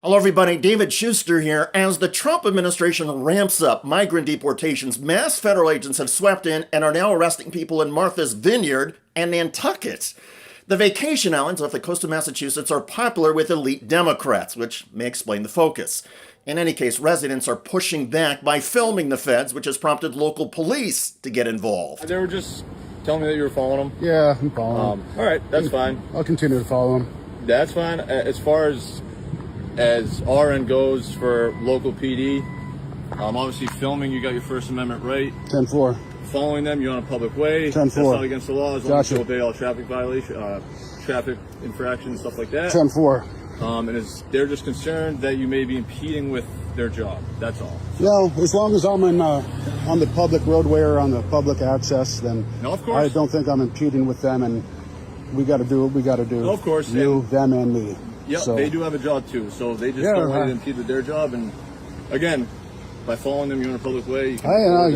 Hello, everybody. David Shuster here. As the Trump administration ramps up migrant deportations, mass federal agents have swept in and are now arresting people in Martha's Vineyard and Nantucket. The vacation islands off the coast of Massachusetts are popular with elite Democrats, which may explain the focus. In any case, residents are pushing back by filming the feds, which has prompted local police to get involved. They were just telling me that you were following them. Yeah, I'm following them. All right, that's fine. I'll continue to follow them. That's fine. As far as our end goes for local PD, obviously filming, you got your First Amendment right. 10-4. Following them, you're on a public way. 10-4. That's not against the law as long as you Gotcha. obey all traffic violations, traffic infractions, stuff like that. 10-4. They're just concerned that you may be impeding with their job. That's all. No, as long as I'm on the public roadway or on the public access, then No, of course. I don't think I'm impeding with them, and we got to do what we got to do. No, of course. You, them, and me. Yep, So, they do have a job too, so they just Yeah, don't want to impede with their job. And again, by following them, you're in a public way. You can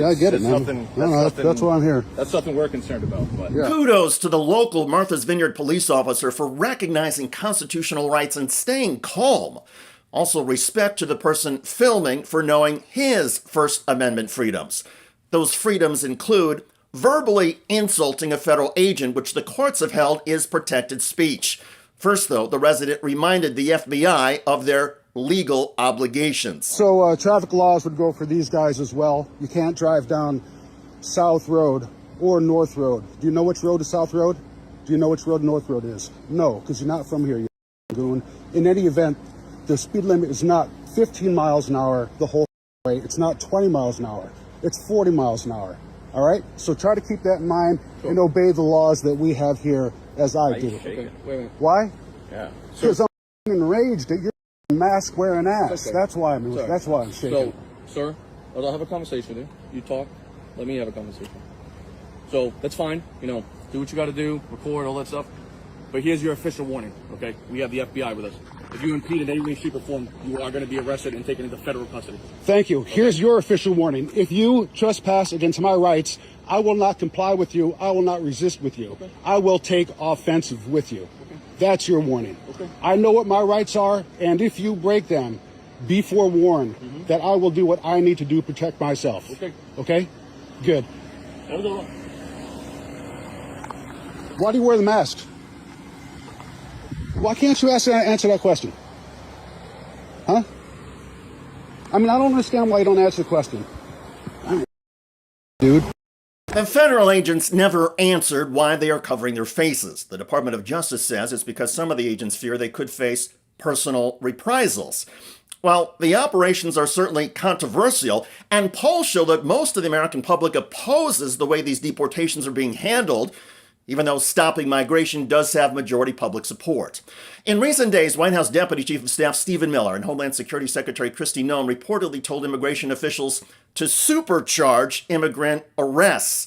I get it, man. That's why I'm here. That's something we're concerned about. But Yeah. Kudos to the local Martha's Vineyard police officer for recognizing constitutional rights and staying calm. Also, respect to the person filming for knowing his First Amendment freedoms. Those freedoms include verbally insulting a federal agent, which the courts have held is protected speech. First, though, the resident reminded the FBI of their legal obligations. So traffic laws would go for these guys as well. You can't drive down South Road or North Road. Do you know which road is South Road? Do you know which road North Road is? No, because you're not from here, you goon. In any event, the speed limit is not 15 miles an hour the whole way. It's not 20 miles an hour. It's 40 miles an hour. All right? So try to keep that in mind and obey the laws that we have here as I do. Okay. Wait. Why? Yeah. Because I'm enraged at your mask wearing ass. Okay. That's why I'm. Sorry. That's why I'm shaking. So, sir, I'll have a conversation with you. You talk. Let me have a conversation. So that's fine. Do what you got to do. Record all that stuff. But here's your official warning. Okay? We have the FBI with us. If you impede in any way, shape, or form, you are going to be arrested and taken into federal custody. Thank you. Here's your official warning. If you trespass against my rights, I will not comply with you. I will not resist with you. Okay. I will take offensive with you. Okay. That's your warning. Okay. I know what my rights are, and if you break them, be forewarned that I will do what I need to do to protect myself. Okay. Okay? Good. Have a good one. Why do you wear the mask? Why can't you answer that question? Huh? I mean, I don't understand why you don't answer the question. Dude. The federal agents never answered why they are covering their faces. The Department of Justice says it's because some of the agents fear they could face personal reprisals. Well, the operations are certainly controversial, and polls show that most of the American public opposes the way these deportations are being handled, even though stopping migration does have majority public support. In recent days, White House Deputy Chief of Staff Stephen Miller and Homeland Security Secretary Kristi Noem reportedly told immigration officials to supercharge immigrant arrests.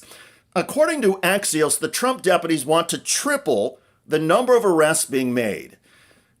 According to Axios, the Trump deputies want to triple the number of arrests being made.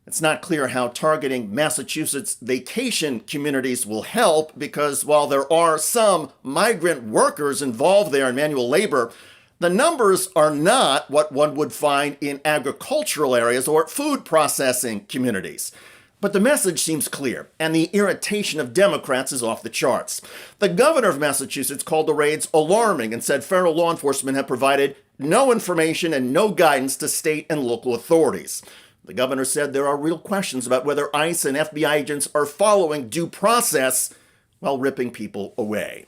It's not clear how targeting Massachusetts vacation communities will help because while there are some migrant workers involved there in manual labor, the numbers are not what one would find in agricultural areas or food processing communities. But the message seems clear, and the irritation of Democrats is off the charts. The governor of Massachusetts called the raids alarming and said federal law enforcement have provided no information and no guidance to state and local authorities. The governor said there are real questions about whether ICE and FBI agents are following due process while ripping people away.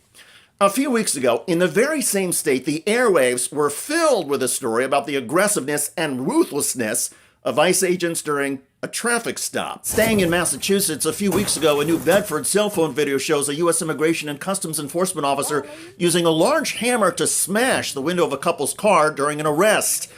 A few weeks ago, in the very same state, the airwaves were filled with a story about the aggressiveness and ruthlessness of ICE agents during a traffic stop. Staying in Massachusetts, a few weeks ago, a New Bedford cell phone video shows a U.S. Immigration and Customs Enforcement officer using a large hammer to smash the window of a couple's car during an arrest.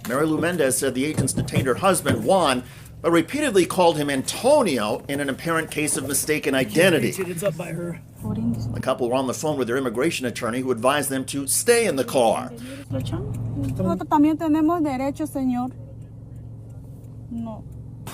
Mary Lou Mendez said the agents detained her husband, Juan, but repeatedly called him Antonio in an apparent case of mistaken identity. It's up by her. The couple were on the phone with their immigration attorney who advised them to stay in the car. Nosotros también tenemos derechos, señor. No.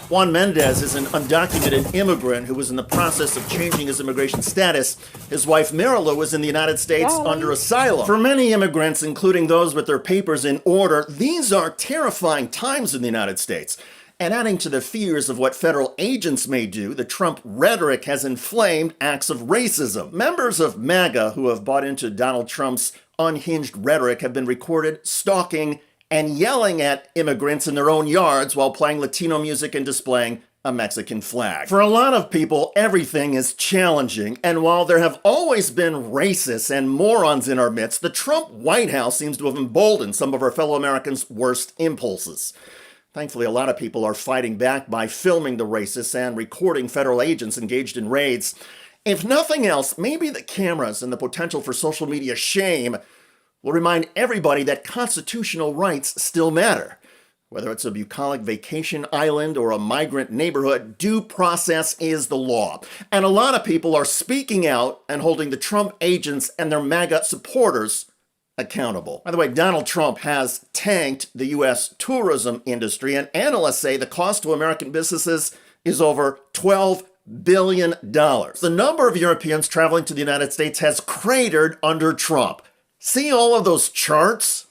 Juan Mendez is an undocumented immigrant who was in the process of changing his immigration status. His wife, Marilu, is in the United States under asylum. For many immigrants, including those with their papers in order, these are terrifying times in the United States. And adding to the fears of what federal agents may do, the Trump rhetoric has inflamed acts of racism. Members of MAGA who have bought into Donald Trump's unhinged rhetoric have been recorded stalking and yelling at immigrants in their own yards while playing Latino music and displaying a Mexican flag. For a lot of people, everything is challenging, and while there have always been racists and morons in our midst, the Trump White House seems to have emboldened some of our fellow Americans' worst impulses. Thankfully, a lot of people are fighting back by filming the racists and recording federal agents engaged in raids. If nothing else, maybe the cameras and the potential for social media shame will remind everybody that constitutional rights still matter. Whether it's a bucolic vacation island or a migrant neighborhood, due process is the law. And a lot of people are speaking out and holding the Trump agents and their MAGA supporters accountable. By the way, Donald Trump has tanked the U.S. tourism industry, and analysts say the cost to American businesses is over $12 billion. The number of Europeans traveling to the United States has cratered under Trump. See all of those charts?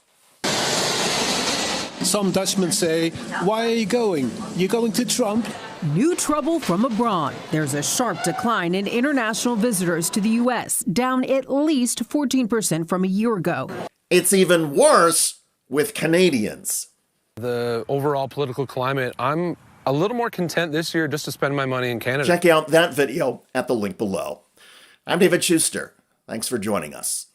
Some Dutchmen say, why are you going? You're going to Trump? New trouble from abroad. There's a sharp decline in international visitors to the U.S., down at least 14% from a year ago. It's even worse with Canadians. The overall political climate, I'm a little more content this year just to spend my money in Canada. Check out that video at the link below. I'm David Shuster. Thanks for joining us.